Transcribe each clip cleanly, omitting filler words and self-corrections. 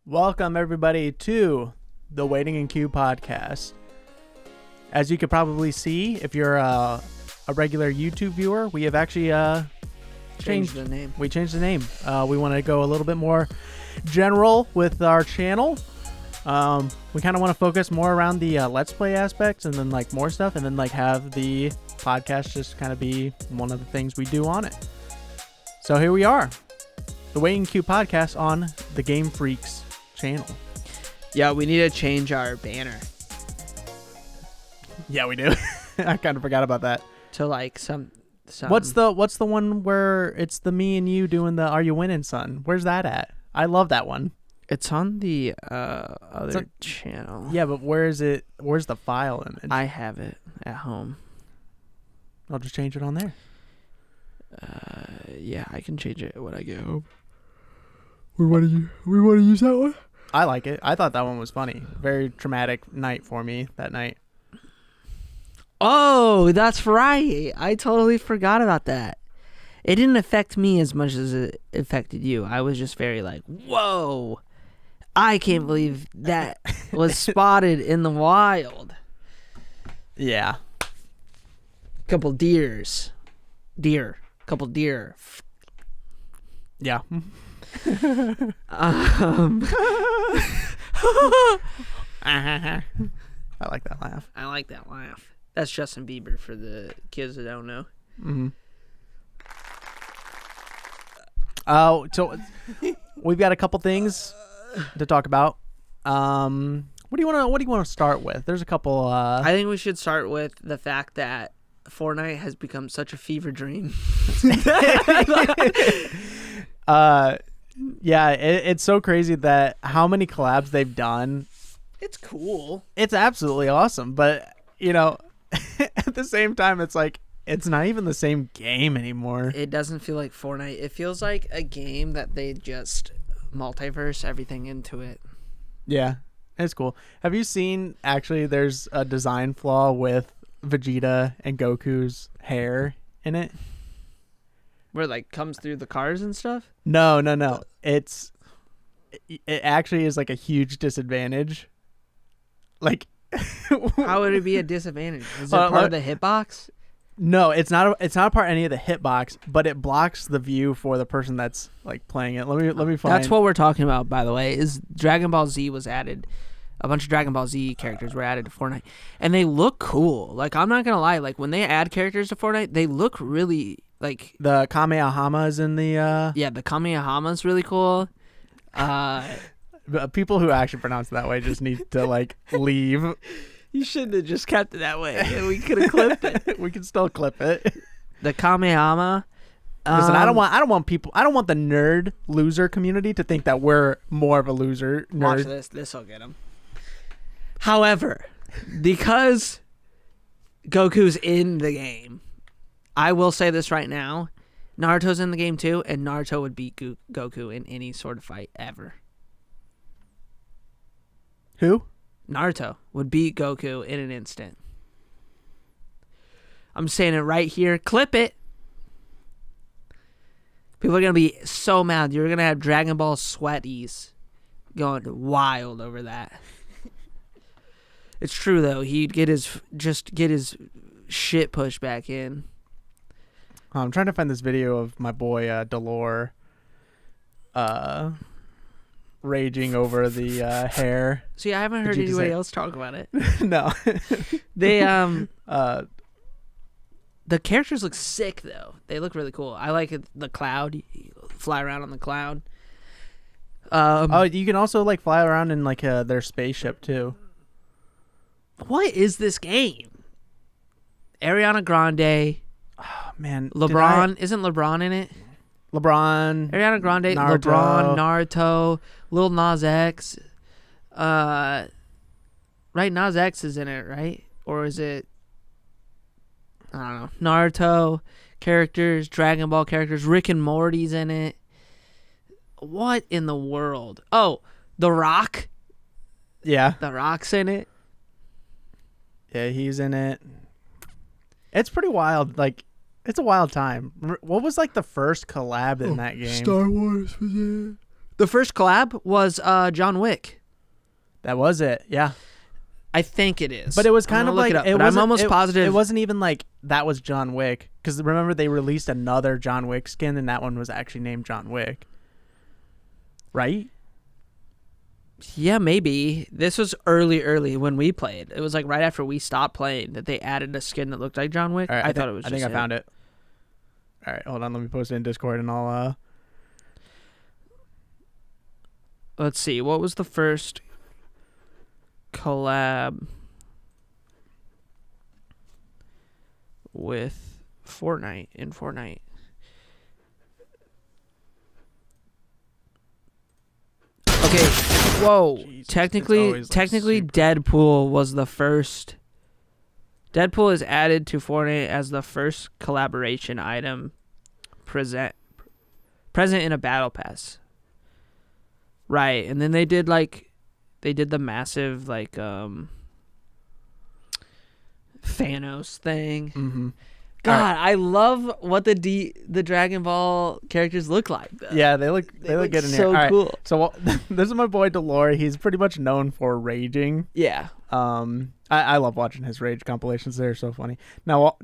Welcome, everybody, to the Waiting in Queue podcast. As you could probably see, if you're a regular YouTube viewer, we have actually changed the name. We changed the name. We want to go a little bit more general with our channel. We kind of want to focus more around the Let's Play aspects and then like more stuff, and then like have the podcast just kind of be one of the things we do on it. So here we are, the Waiting in Queue podcast on the Game Phreeks channel. Yeah, we need to change our banner Yeah, we do. I kind of forgot about that. to like some. What's the one where it's the me and you doing the "Are you winning, son"? Where's that at? I love that one. It's on the other channel. Yeah, but where is it? Where's the file image? I have it at home. I'll just change it on there. Yeah, I can change it when I get home. We want to use that one. I like it. I thought that one was funny. Very traumatic night for me that night. Oh, that's right. I totally forgot about that. It didn't affect me as much as it affected you. I was just very like, whoa. I can't believe that was spotted in the wild. Yeah. Couple deers. Couple deer. Yeah. I like that laugh. I like that laugh. That's Justin Bieber for the kids that don't know. Mm-hmm. So we've got a couple things to talk about. What do you want to start with? There's a couple. I think we should start with the fact that Fortnite has become such a fever dream. Yeah, it's so crazy that how many collabs they've done. It's cool. It's absolutely awesome, but you know, at the same time, it's like it's not even the same game anymore. It doesn't feel like Fortnite. It feels like a game that they just multiverse everything into it. Yeah, it's cool. Have you seen, actually, there's a design flaw with Vegeta and Goku's hair in it? Where it like comes through the cars and stuff? No. It actually is like a huge disadvantage. Like, how would it be a disadvantage? Is it part of the hitbox? No, it's not a part of any of the hitbox, but it blocks the view for the person that's like playing it. Let me find. That's what we're talking about, by the way. Is Dragon Ball Z was added. A bunch of Dragon Ball Z characters were added to Fortnite, and they look cool. Like, I'm not gonna lie, like when they add characters to Fortnite, they look really like the Kamehameha is in the yeah, the Kamehameha is really cool. People who actually pronounce it that way just need to like leave. You shouldn't have just kept it that way. We could have clipped it. We can still clip it. The Kamehameha. Listen, I don't want the nerd loser community to think that we're more of a loser nerd. Watch this. This will get them. However, because Goku's in the game, I will say this right now. Naruto's in the game too, and Naruto would beat Goku in any sort of fight ever. Who? Naruto would beat Goku in an instant. I'm saying it right here. Clip it. People are going to be so mad. You're going to have Dragon Ball sweaties going wild over that. It's true, though. He'd get his shit pushed back in. I'm trying to find this video of my boy Delore raging over the hair. See, I haven't heard anybody else talk about it. No. They the characters look sick though. They look really cool. I like the cloud. You fly around on the cloud. You can also like fly around in like their spaceship too. What is this game? Ariana Grande. Oh man, Lebron. Isn't Lebron in it? LeBron, Ariana Grande, Naruto. LeBron, Naruto, Lil Nas X. Right, Nas X is in it, right? Or is it? I don't know. Naruto characters, Dragon Ball characters, Rick and Morty's in it. What in the world? Oh, The Rock. Yeah, The Rock's in it. Yeah, he's in it. It's pretty wild. Like, it's a wild time. What was like the first collab in that game? Starwars was in it. The first collab was John Wick. That was it. Yeah. I think it is. But it was kind of like I'm almost positive. It wasn't even like that was John Wick, because remember they released another John Wick skin, and that one was actually named John Wick. Right? Yeah, maybe. This was early when we played. It was like right after we stopped playing that they added a skin that looked like John Wick. Right, I thought it was. I think I found it. All right, hold on. Let me post it in Discord, and I'll. Let's see. What was the first collab with Fortnite in Fortnite? Okay, whoa. Jesus, technically, it's always, like, super- Deadpool was the first. Deadpool is added to Fortnite as the first collaboration item present in a battle pass. Right, and then they did the massive Thanos thing. Mm-hmm. God, Right. I love what the Dragon Ball characters look like, though. Yeah, they look good in so here. All cool. right, so this is my boy Delore. He's pretty much known for raging. Yeah. I love watching his rage compilations. They're so funny. Now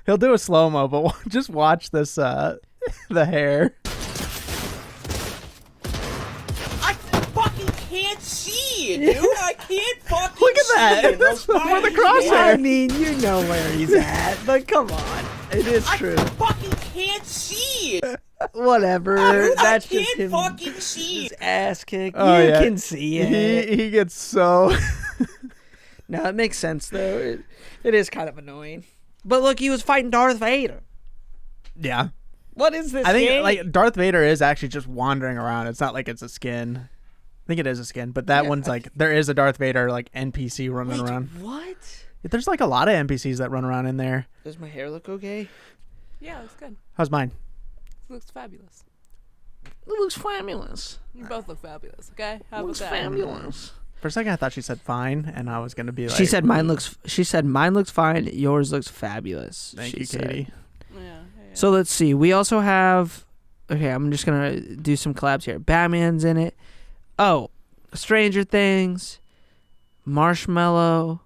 he'll do a slow mo, but just watch this. The hair. I fucking can't see it, dude. I can't fucking Look at that. see it. That's Those before the fucking crosshair. I mean, you know where he's at, but come on. It is true. I fucking can't see it. Whatever. Dude, That's I just can't him. fucking see His it. ass kick. Oh, You yeah. can see it. He gets so. No, it makes sense, though. It is kind of annoying. But look, he was fighting Darth Vader. Yeah. What is this I think game? like Darth Vader is actually just wandering around. It's not like it's a skin. I think it is a skin, but that Yeah, one's like there is a Darth Vader like NPC running Wait, around. what? There's like a lot of NPCs that run around in there. Does my hair look okay? Yeah, it's good. How's mine? It looks fabulous. It looks fabulous. You both look fabulous. Okay, how about Looks that? fabulous. For a second, I thought she said fine, and I was gonna be like. She said mine looks fine. Yours looks fabulous. Thank she you, said. Katie. Yeah. So let's see. We also have. Okay, I'm just gonna do some collabs here. Batman's in it. Oh, Stranger Things. Marshmallow.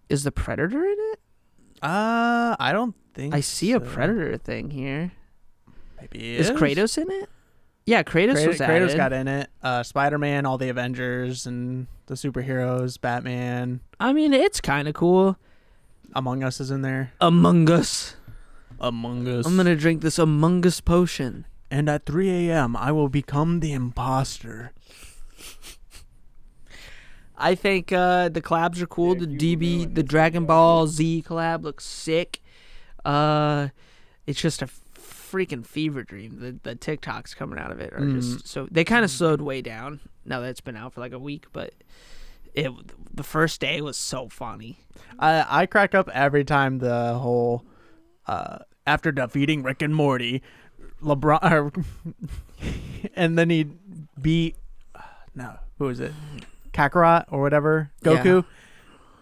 Is the Predator in it? I don't think. I see a so. Predator thing here. Maybe Is Kratos in it? Yeah, Kratos was added. Kratos got in it. Spider-Man, all the Avengers and the superheroes. Batman, I mean, it's kind of cool. Among Us is in there. Among Us. Among Us. I'm gonna drink this Among Us potion. And at 3 a.m., I will become the imposter. I think the collabs are cool. The the Dragon Ball Z collab looks sick. It's just a freaking fever dream. The TikToks coming out of it are just so they kind of slowed way down now that it's been out for like a week, but the first day was so funny. I crack up every time the whole after defeating Rick and Morty, LeBron, and then he beat who is it? Kakarot or whatever. Goku.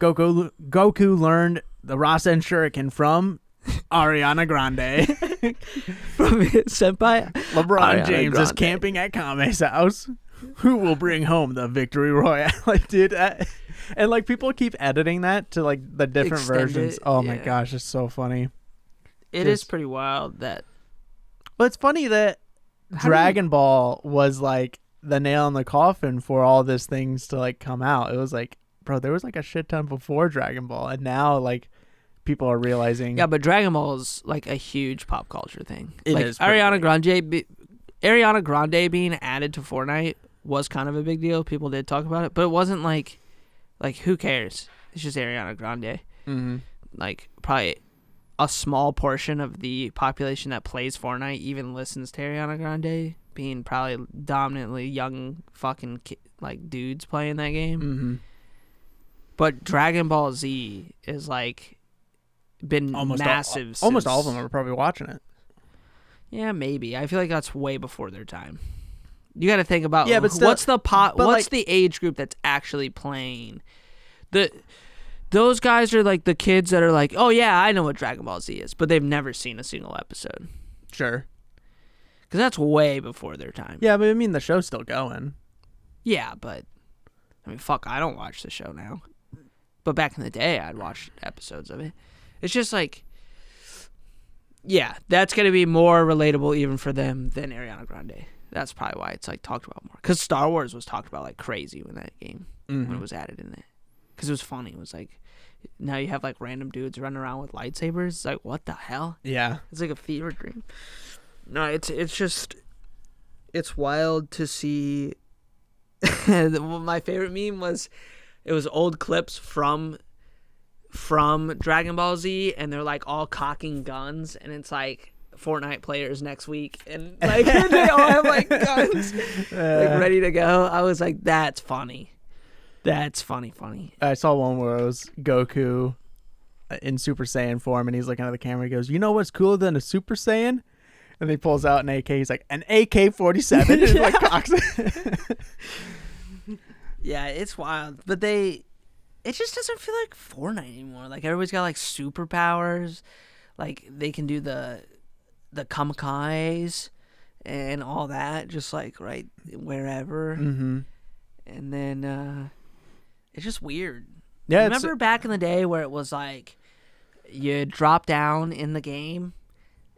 Yeah. Goku learned the Rasen Shuriken from Ariana Grande. From his senpai, LeBron Ariana James is Grande. camping at Kame's house. Who will bring home the victory royale? Like, dude, and like people keep editing that to like the different Extend versions. it, Oh my yeah. gosh, it's so funny. It is pretty wild that. But it's funny that Dragon Ball was like the nail in the coffin for all these things to like come out. It was like, bro, there was like a shit ton before Dragon Ball, and now like people are realizing. Yeah, but Dragon Ball is like a huge pop culture thing. It like is pretty Ariana Grande being added to Fortnite was kind of a big deal. People did talk about it, but it wasn't like who cares? It's just Ariana Grande. Mm-hmm. Like probably a small portion of the population that plays Fortnite even listens to Ariana Grande, being probably dominantly young fucking like dudes playing that game. Mm-hmm. But Dragon Ball Z is like been massive. Almost all of since- them are probably watching it. Yeah, maybe. I feel like that's way before their time. You got to think about Yeah, but still- what's the but, what's like- the age group that's actually playing. Those guys are like the kids that are like, "Oh yeah, I know what Dragon Ball Z is," but they've never seen a single episode. Sure. Because that's way before their time. Yeah, but I mean, the show's still going. Yeah, but I mean, fuck, I don't watch the show now. But back in the day, I'd watch episodes of it. It's just like, yeah, that's going to be more relatable even for them than Ariana Grande. That's probably why it's like talked about more. Because Star Wars was talked about like crazy when that game, when it was added in it. Because it was funny. It was like, now you have like random dudes running around with lightsabers. It's like, what the hell? Yeah. It's like a fever dream. No, it's just, it's wild to see. My favorite meme was, it was old clips from Dragon Ball Z, and they're like all cocking guns, and it's like Fortnite players next week, and like they all have like guns like ready to go. I was like, that's funny. That's funny. I saw one where it was Goku in Super Saiyan form, and he's looking at the camera. He goes, "You know what's cooler than a Super Saiyan?" And he pulls out an AK. He's like, "An AK-47." And like cocks it. Yeah, it's wild, but it just doesn't feel like Fortnite anymore. Like everybody's got like superpowers, like they can do the kamikazes and all that, just like right wherever. Mm-hmm. And then it's just weird. Yeah, remember back in the day where it was like you drop down in the game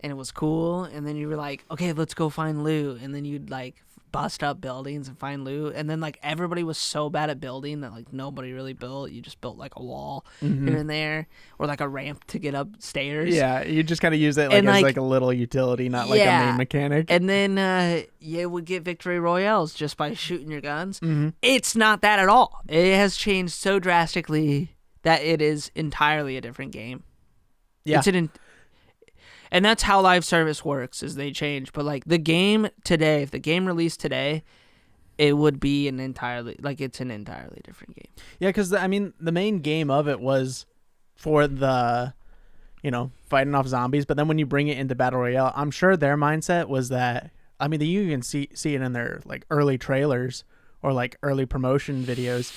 and it was cool, and then you were like, okay, let's go find loot, and then you'd like bust up buildings and find loot, and then like everybody was so bad at building that like nobody really built. You just built like a wall here and there, or like a ramp to get upstairs. Yeah, you just kind of use it like as like a little utility, not like a main mechanic. And then you would get victory royales just by shooting your guns. It's not that at all. It has changed so drastically that it is entirely a different game. Yeah. And that's how live service works, is they change. But like the game today, if the game released today, it would be it's an entirely different game. Yeah, because I mean, the main game of it was for the, fighting off zombies. But then when you bring it into Battle Royale, I'm sure their mindset was that, I mean, you can see it in their like early trailers or like early promotion videos,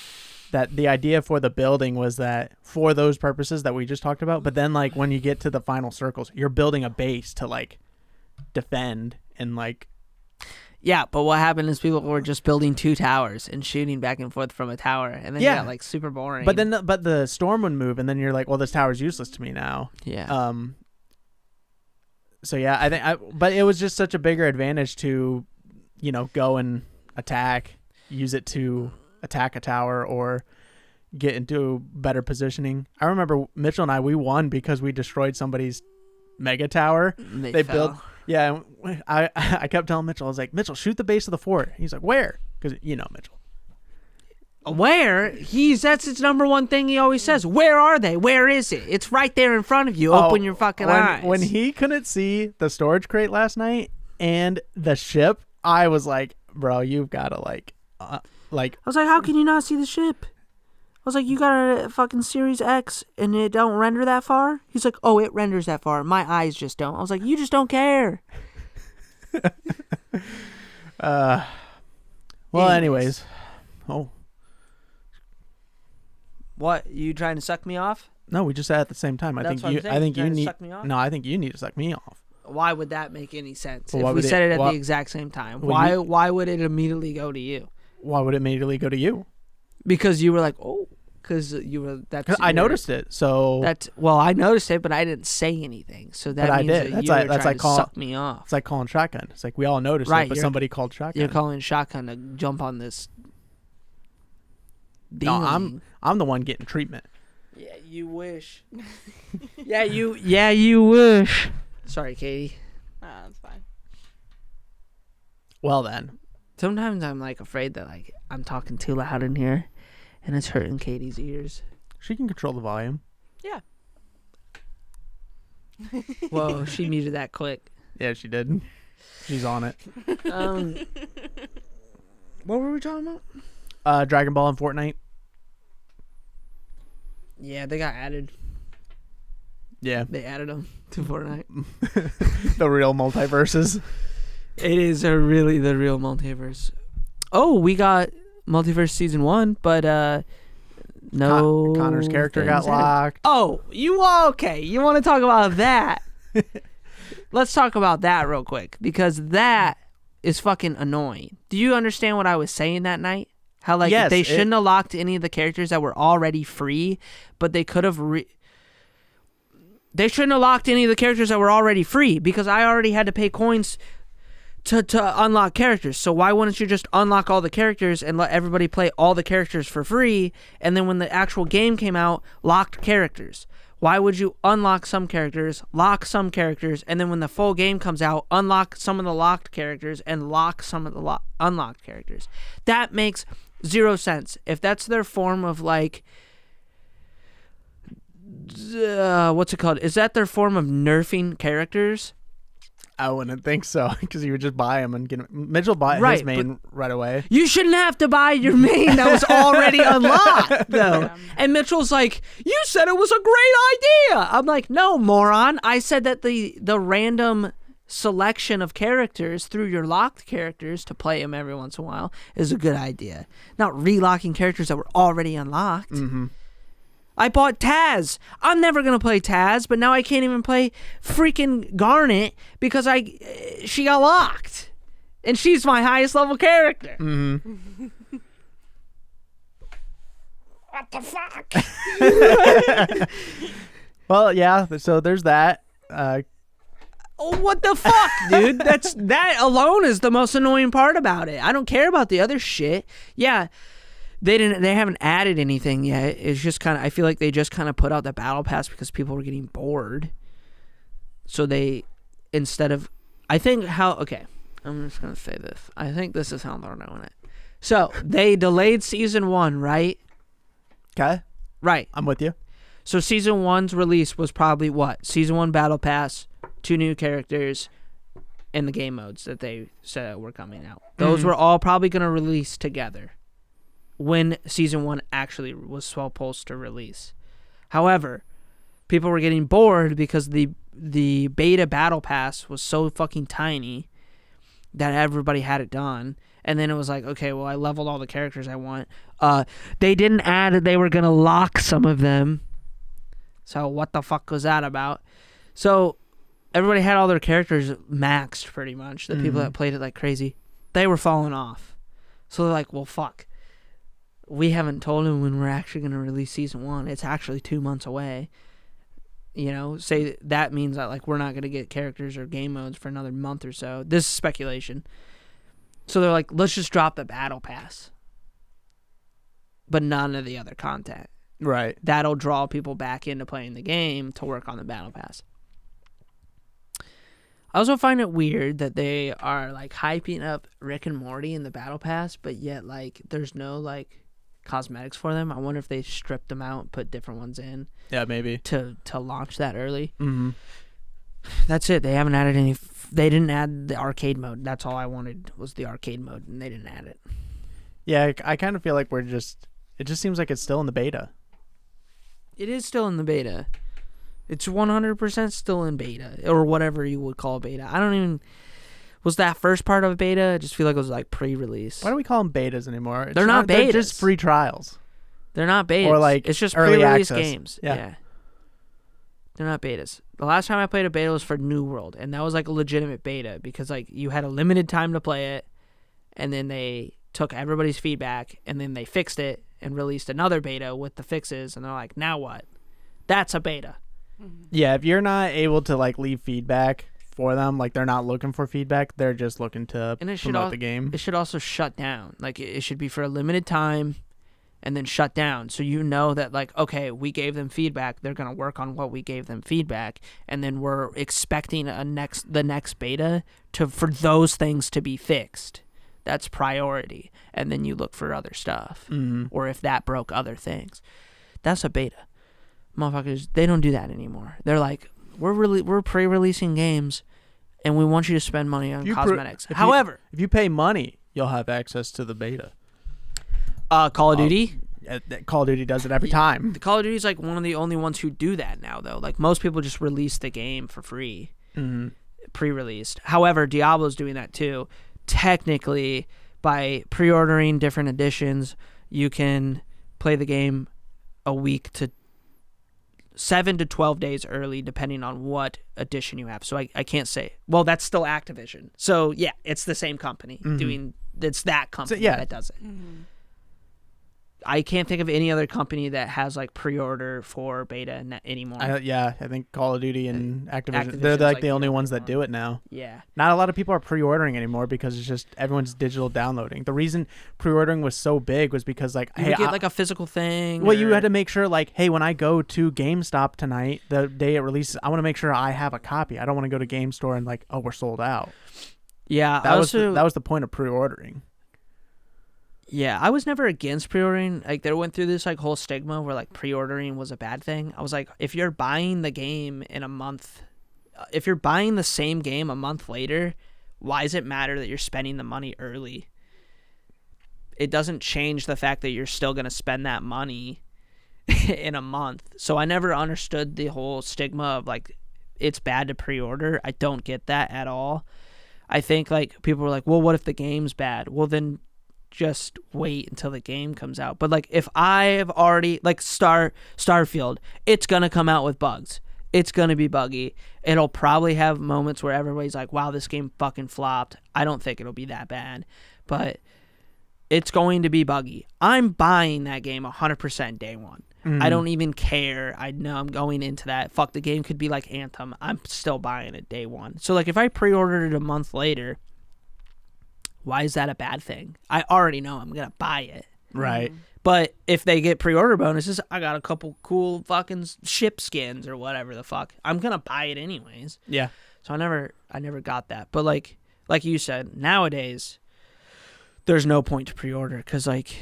that the idea for the building was that for those purposes that we just talked about. But then like when you get to the final circles, you're building a base to like defend and like. Yeah, but what happened is people were just building 2 towers and shooting back and forth from a tower, and then it got like super boring. But then the storm would move, and then you're like, well, this tower's useless to me now. Yeah. So yeah, I think but it was just such a bigger advantage to, go and attack, use it to attack a tower or get into better positioning. I remember Mitchell and we won because we destroyed somebody's mega tower. They built. Yeah, I kept telling Mitchell, I was like, Mitchell, shoot the base of the fort. He's like, where? Because Mitchell. Where? That's his number one thing he always says. Where are they? Where is it? It's right there in front of you. Open your fucking eyes. When he couldn't see the storage crate last night and the ship, I was like, bro, you've got to I was like, how can you not see the ship? I was like, you got a fucking Series X and it don't render that far? He's like, oh, it renders that far. My eyes just don't. I was like, you just don't care. Well, anyways. Oh. What? You trying to suck me off? No, we just said at the same time. I think you need. Suck me off? No, I think you need to suck me off. Why would that make any sense? Well, if we said it at the exact same time, why would it immediately go to you? Why would it immediately go to you? Because you were like, oh, because you were. I noticed it. So I noticed it, but I didn't say anything. So that means that you were trying to suck me off. It's like calling shotgun. It's like we all noticed it, but somebody called shotgun. You're calling shotgun to jump on this. No, I'm the one getting treatment. Yeah, you wish. Yeah, you wish. Sorry, Katie. That's fine. Well then. Sometimes I'm like afraid that like I'm talking too loud in here, and it's hurting Katie's ears. She can control the volume. Yeah. Whoa, she muted that quick. Yeah, she did. She's on it. What were we talking about? Dragon Ball and Fortnite. Yeah, they got added. Yeah. They added them to Fortnite. The real multiverses. It is the real multiverse. Oh, we got Multiverse Season 1, but no. Connor's character got locked. Oh, okay. You want to talk about that? let's talk about that real quick because that is fucking annoying. Do you understand what I was saying that night? How like Yes, they shouldn't have locked any of the characters that were already free, but they could have they shouldn't have locked any of the characters that were already free because I already had to pay coins to unlock characters. So why wouldn't you just unlock all the characters and let everybody play all the characters for free, and then when the actual game came out, locked characters? Why would you unlock some characters, lock some characters, and then when the full game comes out, unlock some of the locked characters and lock some of the unlocked characters? That makes zero sense. If that's their form of like, what's it called? Is that their form of nerfing characters? I wouldn't think so because you would just buy them and get Mitchell bought Right, his main right away. You shouldn't have to buy your main that was already unlocked, though. Yeah. And Mitchell's like, you said it was a great idea. I'm like, no, moron. I said that the random selection of characters through your locked characters to play them every once in a while is a good idea. Not relocking characters that were already unlocked. Mm-hmm. I bought Taz. I'm never going to play Taz, but now I can't even play freaking Garnet because she got locked. And she's my highest level character. Mm-hmm. What the fuck? Well, yeah. So there's that. Oh, what the fuck, dude? That alone is the most annoying part about it. I don't care about the other shit. Yeah. They haven't added anything yet. It's just kind of, I feel like they just kind of put out the battle pass because people were getting bored. So they, instead of, I'm just going to say this. I think this is how they're doing it. So they delayed season 1, right? Okay. Right. I'm with you. So season 1's release was probably what? Season 1 battle pass, 2 new characters, and the game modes that they said were coming out. Those were all probably going to release together when season 1 actually was supposed to release. However, people were getting bored because the beta battle pass was so fucking tiny that everybody had it done. And then it was like, okay, well, I leveled all the characters I want. They didn't add that they were going to lock some of them. So what the fuck was that about? So everybody had all their characters maxed pretty much. The people that played it like crazy, they were falling off. So they're like, well, fuck. We haven't told them when we're actually going to release season 1. It's actually 2 months away. You know, say that means that like we're not going to get characters or game modes for another month or so. This is speculation. So they're like, let's just drop the battle pass, but none of the other content. Right. That'll draw people back into playing the game to work on the battle pass. I also find it weird that they are like hyping up Rick and Morty in the battle pass, but yet like there's no like cosmetics for them. I wonder if they stripped them out and put different ones in. Yeah, maybe. To launch that early. Mm-hmm. That's it. They haven't added any. They didn't add the arcade mode. That's all I wanted was the arcade mode, and they didn't add it. Yeah, I kind of feel like it just seems like it's still in the beta. It is still in the beta. It's 100% still in beta, or whatever you would call beta. I don't even. Was that first part of beta? I just feel like it was like pre-release. Why do we call them betas anymore? They're not betas. They're just free trials. They're not betas. Or like it's just early pre-release access. games. Yeah. They're not betas. The last time I played a beta was for New World, and that was like a legitimate beta because like you had a limited time to play it, and then they took everybody's feedback, and then they fixed it and released another beta with the fixes, and they're like, now what? That's a beta. Yeah, if you're not able to like leave feedback for them, like they're not looking for feedback, they're just looking to promote the game. It should also shut down. Like it should be for a limited time and then shut down. So you know that like, okay, we gave them feedback. They're going to work on what we gave them feedback. And then we're expecting the next beta for those things to be fixed. That's priority. And then you look for other stuff. Mm-hmm. Or if that broke other things. That's a beta. Motherfuckers, they don't do that anymore. They're like, we're pre-releasing games, and we want you to spend money on cosmetics. However, if you pay money, you'll have access to the beta. Call of Duty. Call of Duty does it every time. The Call of Duty is like one of the only ones who do that now, though. Like most people just release the game for free, pre-released. However, Diablo's doing that too. Technically, by pre-ordering different editions, you can play the game a week to 7 to 12 days early, depending on what edition you have. So I can't say. Well, that's still Activision. So yeah, it's the same company doing. It's that company that does it. Mm-hmm. I can't think of any other company that has like pre-order for beta anymore. I think Call of Duty and Activision, Activision's they're like the the only only ones that one. do it now. Yeah. Not a lot of people are pre-ordering anymore because it's just everyone's digital downloading. The reason pre-ordering was so big was because like, You would get like a physical thing. well, you had to make sure like, hey, when I go to GameStop tonight, the day it releases, I want to make sure I have a copy. I don't want to go to GameStore and like, oh, we're sold out. Yeah. That was the point of pre-ordering. Yeah, I was never against pre-ordering. Like, they went through this like whole stigma where like pre-ordering was a bad thing. I was like, if you're buying the game in a month, if you're buying the same game a month later, why does it matter that you're spending the money early? It doesn't change the fact that you're still going to spend that money in a month. So I never understood the whole stigma of like, it's bad to pre-order. I don't get that at all. I think like people were like, well, what if the game's bad? Well, then just wait until the game comes out. But like if I've already like Starfield, it's gonna come out with bugs. It's gonna be buggy. It'll probably have moments where everybody's like, wow, this game fucking flopped. I don't think it'll be that bad, but it's going to be buggy. I'm buying that game 100% day one. I don't even care. I know I'm going into that. Fuck, the game could be like Anthem. I'm still buying it day one. So like if I pre-ordered it a month later, why is that a bad thing? I already know I'm going to buy it. Right. But if they get pre-order bonuses, I got a couple cool fucking ship skins or whatever the fuck. I'm going to buy it anyways. Yeah. So I never got that. But like you said, nowadays there's no point to pre-order cuz like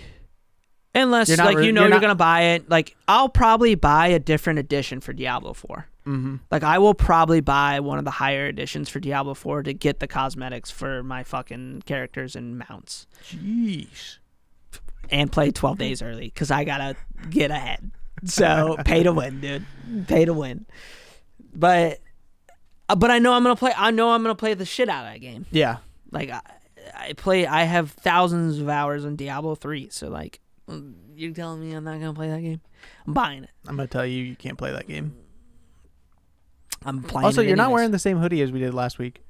unless You're not you're going to buy it, like I'll probably buy a different edition for Diablo 4. Mm-hmm. Like, I will probably buy one of the higher editions for Diablo 4 to get the cosmetics for my fucking characters and mounts. Jeez. And play 12 days early, because I gotta get ahead. So, pay to win, dude. Pay to win. But I know I'm gonna play the shit out of that game. Yeah. Like, I have thousands of hours on Diablo 3, so, like, you're telling me I'm not gonna play that game? I'm buying it. I'm gonna tell you can't play that game. I'm playing Also, it you're not anyways. wearing the same hoodie as we did last week.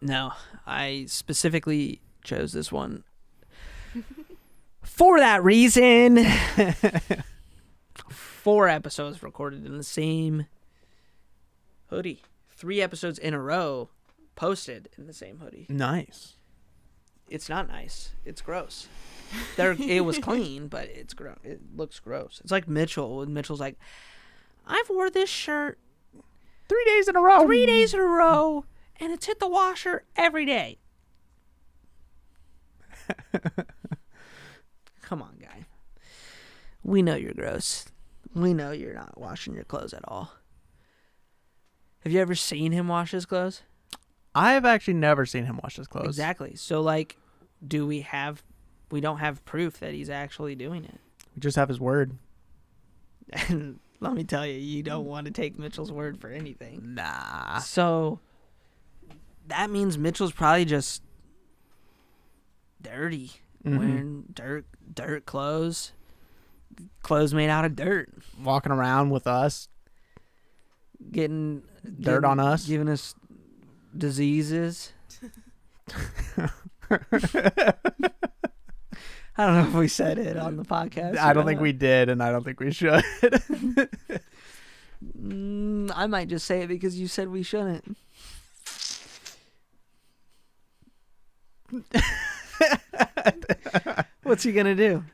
No, I specifically chose this one for that reason. 4 episodes recorded in the same hoodie. 3 episodes in a row posted in the same hoodie. Nice. It's not nice. It's gross. It was clean, but it's gross. It looks gross. It's like Mitchell. When Mitchell's like, I've wore this shirt 3 days in a row. 3 days in a row, and it's hit the washer every day. Come on, guy. We know you're gross. We know you're not washing your clothes at all. Have you ever seen him wash his clothes? I've actually never seen him wash his clothes. Exactly. So, like, we don't have proof that he's actually doing it. We just have his word. And let me tell you don't want to take Mitchell's word for anything. Nah. So that means Mitchell's probably just dirty, wearing dirt clothes made out of dirt, Walking around with us. getting Dirt on us. giving us diseases. I don't know if we said it on the podcast. I don't think we did, and I don't think we should. I might just say it because you said we shouldn't. What's he gonna do?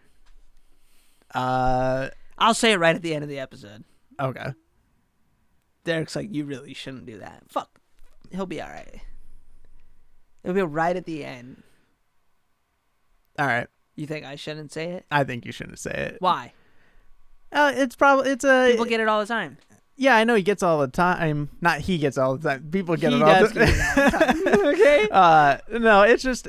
I'll say it right at the end of the episode. Okay. Derek's like, you really shouldn't do that. Fuck. He'll be all right. It'll be right at the end. All right. You think I shouldn't say it? I think you shouldn't say it. Why? It's a People get it all the time. Yeah, I know he gets all the time. Not he gets all the time. People get He it all does the get it all the time. Okay. No, it's just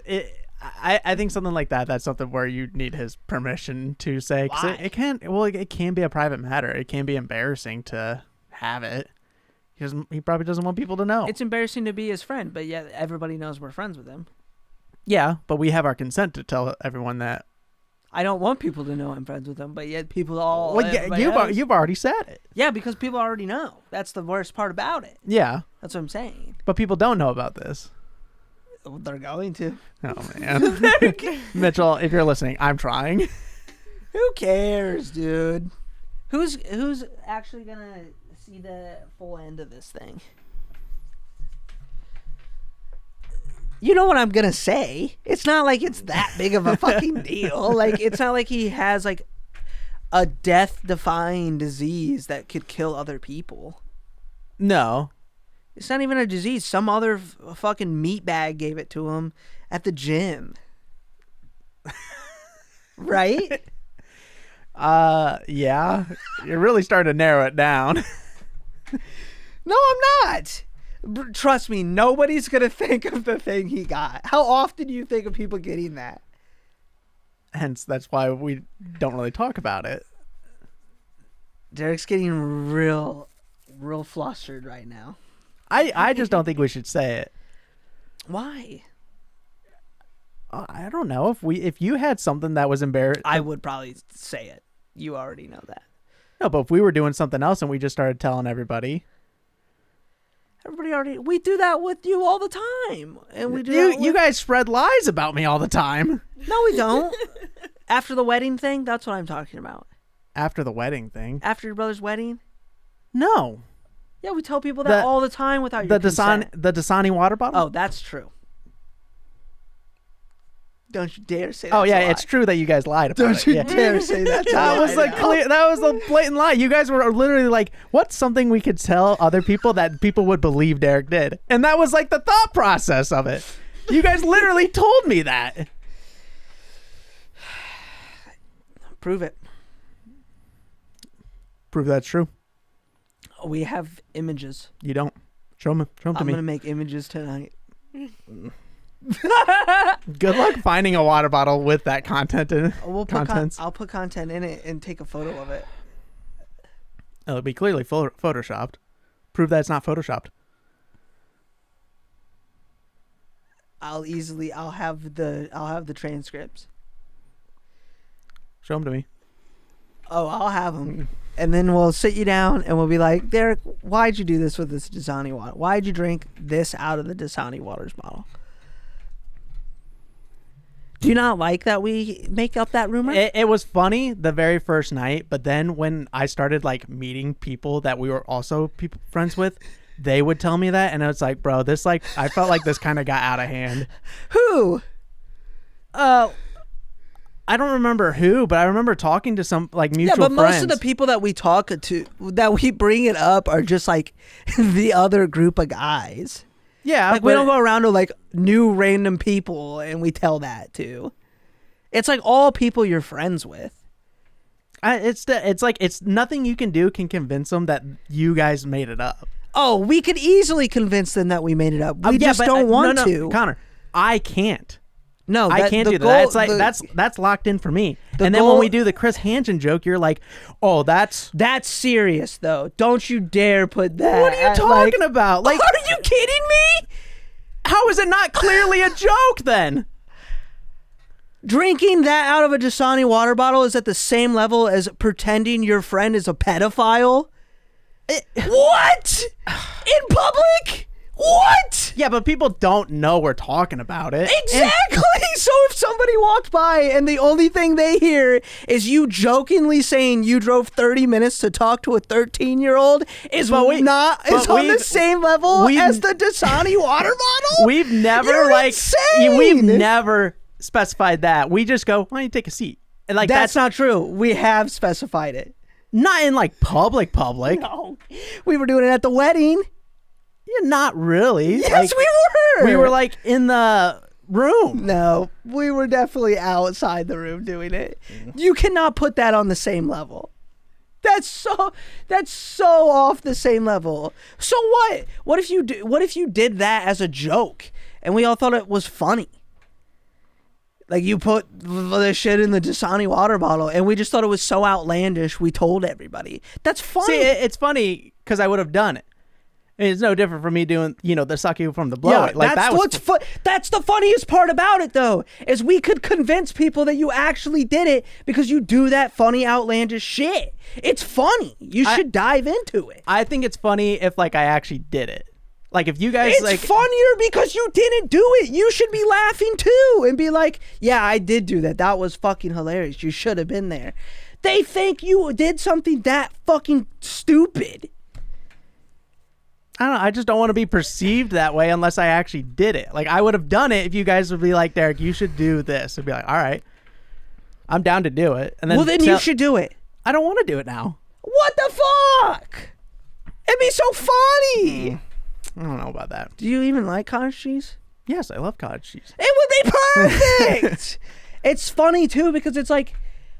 I think something like that. That's something where you need his permission to say. 'Cause Why? it can be a private matter. It can be embarrassing to have it. He probably doesn't want people to know. It's embarrassing to be his friend, but yet everybody knows we're friends with him. Yeah, but we have our consent to tell everyone that. I don't want people to know I'm friends with him, but yet people all. Well, yeah, you've already said it. Yeah, because people already know. That's the worst part about it. Yeah, That's what I'm saying. but people don't know about this. They're going to. Oh man, Mitchell, if you're listening, I'm trying. Who cares, dude? Who's actually gonna see the full end of this thing? You know what I'm gonna say? It's not like it's that big of a fucking deal. Like, it's not like he has like a death-defying disease that could kill other people. No, It's not even a disease. Some other fucking meatbag gave it to him at the gym. Right? Yeah, you're really starting to narrow it down. No, I'm not. Trust me, nobody's gonna think of the thing he got. How often do you think of people getting that? Hence, that's why we don't really talk about it. Derek's getting real flustered right now. I just don't think we should say it. Why? I don't know if you had something that was embarrassing. I would probably say it. You already know that. No, but if we were doing something else and we just started telling everybody, We do that with you all the time, and we do. you guys spread lies about me all the time. No, we don't. After the wedding thing, that's what I'm talking about. After the wedding thing, After your brother's wedding, no, yeah, we tell people that all the time without your the consent. Dasani water bottle. Oh, that's true. Don't you dare say that. Oh yeah, it's true that you guys lied about Don't it. you Yeah. dare say that. That was a clear. That was a blatant lie. You guys were literally like, "What's something we could tell other people that people would believe Derek did?" And that was like the thought process of it. You guys literally told me that. Prove it. Prove that's true. We have images. You don't. Show them to I'm me. gonna make images tonight. Good luck finding a water bottle with that content in it. We'll put contents. I'll put content in it and take a photo of it. It'll be clearly photoshopped. Prove that it's not photoshopped. I'll have the transcripts. Show them to me. Oh, I'll have them. And then we'll sit you down and we'll be like, Derek, why'd you do this with this Dasani water? Why'd you drink this out of the Dasani water's bottle? Do you not like that we make up that rumor? It was funny the very first night, but then when I started like meeting people that we were also friends with, they would tell me that, and it's like, bro, this like I felt like this kind of got out of hand. Who? I don't remember who, but I remember talking to some like mutual Yeah, but friends. most of the people that we talk to, that we bring it up, are just like the other group of guys. Yeah, Like, we don't go around to like new random people and we tell that to. It's like all people you're friends with. It's like it's nothing you can do can convince them that you guys made it up. Oh, we could easily convince them that we made it up. We just don't want to. Connor, I can't. No, I can't do that. It's like that's locked in for me. And then when we do the Chris Hansen joke, you're like, "Oh, that's serious though. Don't you dare put that." What are you talking about? Like, are you kidding me? How is it not clearly a joke then? Drinking that out of a Dasani water bottle is at the same level as pretending your friend is a pedophile? What? In public? What? Yeah, but people don't know we're talking about it. Exactly. So if somebody walked by and the only thing they hear is you jokingly saying you drove 30 minutes to talk to a 13-year-old is on the same level as the Dasani water bottle? We've never You're insane. We've never specified that. We just go, why don't you take a seat? And like that's not true. We have specified it. Not in like public. No. We were doing it at the wedding. Yeah, not really. Yes, like, we were. We were like in the room. No, we were definitely outside the room doing it. You cannot put that on the same level. That's so off the same level. So what? What if you did that as a joke and we all thought it was funny? Like you put the shit in the Dasani water bottle and we just thought it was so outlandish we told everybody. That's funny. See, it's funny because I would have done it. It's no different from me doing, the suck you from the blow it. Like, that's the funniest part about it, though, is we could convince people that you actually did it because you do that funny, outlandish shit. It's funny. You should dive into it. I think it's funny if, like, I actually did it. Like, if you guys, it's funnier because you didn't do it. You should be laughing, too, and be like, yeah, I did do that. That was fucking hilarious. You should have been there. They think you did something that fucking stupid. I don't know. I just don't want to be perceived that way unless I actually did it. Like, I would have done it if you guys would be like, Derek, you should do this. I'd be like, all right, I'm down to do it. And then you should do it. I don't want to do it now. What the fuck? It'd be so funny. I don't know about that. Do you even like cottage cheese? Yes, I love cottage cheese. It would be perfect. It's funny too because it's like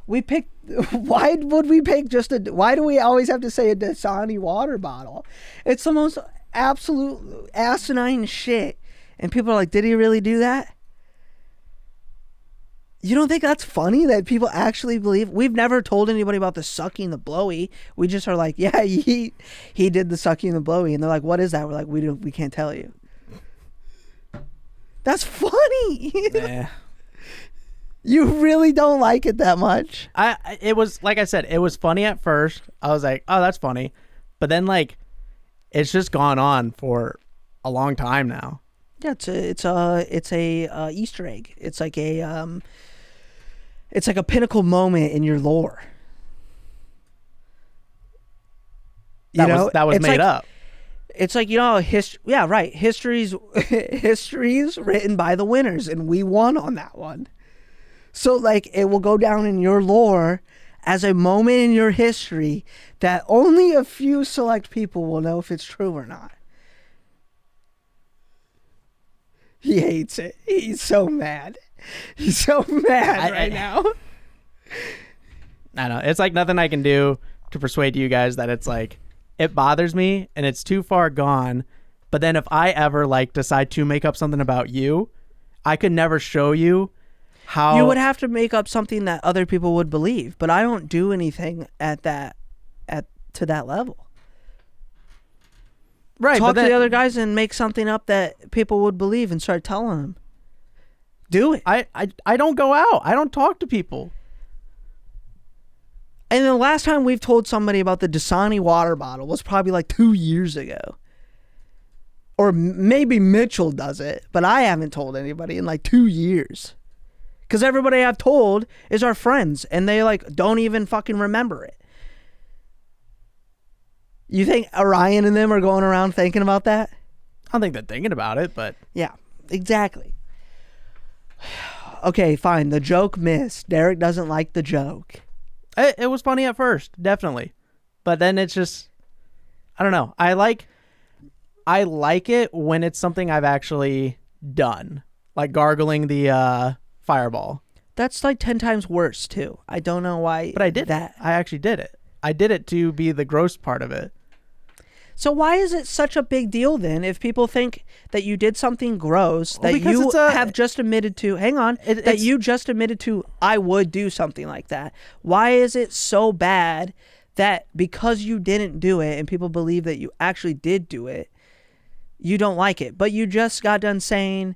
we picked. Why would we pick why do we always have to say a Dasani water bottle? It's the most absolute asinine shit. And people are like, did he really do that? You don't think that's funny that people actually believe? We've never told anybody about the sucking the blowy. We just are like, yeah, he did the sucking the blowy. And they're like, what is that? We're like, we can't tell you. That's funny. Yeah. You really don't like it that much. It was, like I said, it was funny at first. I was like, oh, that's funny. But then, like, it's just gone on for a long time now. Yeah, it's a Easter egg. It's like a pinnacle moment in your lore. That was made up. It's like, history. Yeah, right. History's written by the winners, and we won on that one. So, like, it will go down in your lore as a moment in your history that only a few select people will know if it's true or not. He hates it. He's so mad. He's so mad right now. I know. It's like nothing I can do to persuade you guys that it's like, it bothers me and it's too far gone. But then if I ever like decide to make up something about you, I could never show you how. You would have to make up something that other people would believe. But I don't do anything to that level. Right. Talk to the other guys and make something up that people would believe and start telling them. Do it. I don't go out. I don't talk to people. And the last time we've told somebody about the Dasani water bottle was probably like 2 years ago. Or maybe Mitchell does it, but I haven't told anybody in like 2 years. Because everybody I've told is our friends, and they like don't even fucking remember it. You think Ariana and them are going around thinking about that? I don't think they're thinking about it, but... Yeah, exactly. Okay, fine. The joke missed. Derek doesn't like the joke. It was funny at first, definitely. But then it's just... I don't know. I like it when it's something I've actually done. Like gargling the fireball. That's like 10 times worse, too. I don't know why... But I did that. I actually did it. I did it to be the gross part of it. So why is it such a big deal then if people think that you did something gross that you have just admitted to, you just admitted to, I would do something like that. Why is it so bad that because you didn't do it and people believe that you actually did do it, you don't like it? But you just got done saying,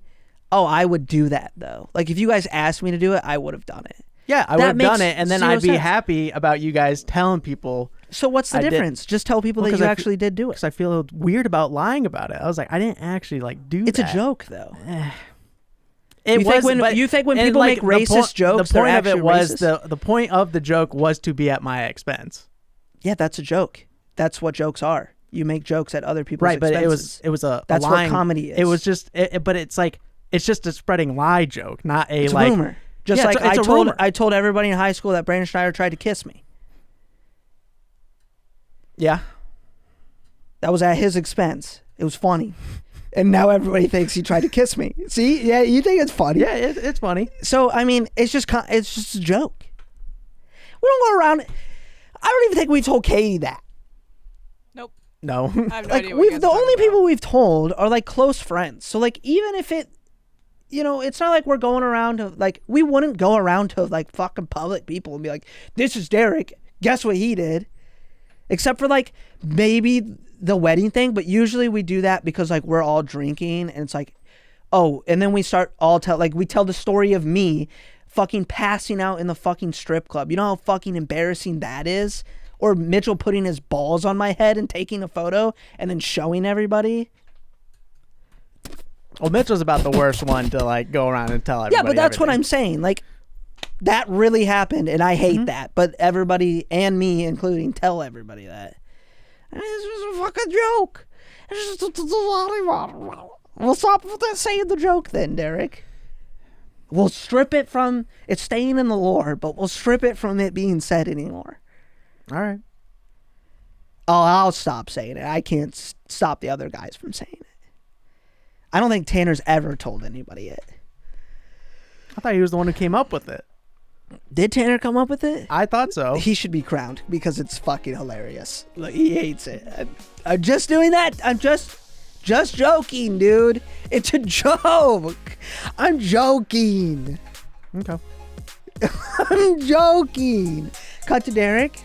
oh, I would do that though. Like if you guys asked me to do it, I would have done it. Yeah, I would have done it, and then I'd be happy about you guys telling people. So what's the difference? Just tell people that you actually did do it. Because I feel weird about lying about it. I was like, I didn't actually do that. It's a joke, though. You think when people make racist jokes, the point of it was the point of the joke was to be at my expense. Yeah, that's a joke. That's what jokes are. You make jokes at other people's expenses. Right, but it was a that's lying, what comedy is. It was just, but it's like it's just a spreading lie joke, not a it's like. Rumor. Just like I told everybody in high school that Brandon Schneider tried to kiss me. Yeah. That was at his expense. It was funny. And now everybody thinks he tried to kiss me. See? Yeah, you think it's funny. Yeah, it's funny. So, I mean, it's just a joke. We don't go around... I don't even think we told Katie that. Nope. No. I have no idea the only people we've told are like close friends. So like even if it... it's not like we're going around to, like, we wouldn't go around to, like, fucking public people and be like, this is Derek. Guess what he did? Except for, like, maybe the wedding thing, but usually we do that because like we're all drinking and it's like, oh, and then we start we tell the story of me fucking passing out in the fucking strip club. You know how fucking embarrassing that is? Or Mitchell putting his balls on my head and taking a photo and then showing everybody. Well, Mitchell's about the worst one to like go around and tell everybody. Yeah, but that's everything. what I'm saying. Like, that really happened, and I hate that. But everybody, and me including, tell everybody that. I mean, this was a fucking joke. We'll stop with that saying the joke then, Derek. We'll strip it from, it's staying in the lore, but we'll strip it from it being said anymore. All right. Oh, I'll stop saying it. I can't stop the other guys from saying it. I don't think Tanner's ever told anybody it. I thought he was the one who came up with it. Did Tanner come up with it? I thought so. He should be crowned because it's fucking hilarious. Look, he hates it. I'm just doing that. I'm just joking, dude. It's a joke. I'm joking. Okay. I'm joking. Cut to Derek.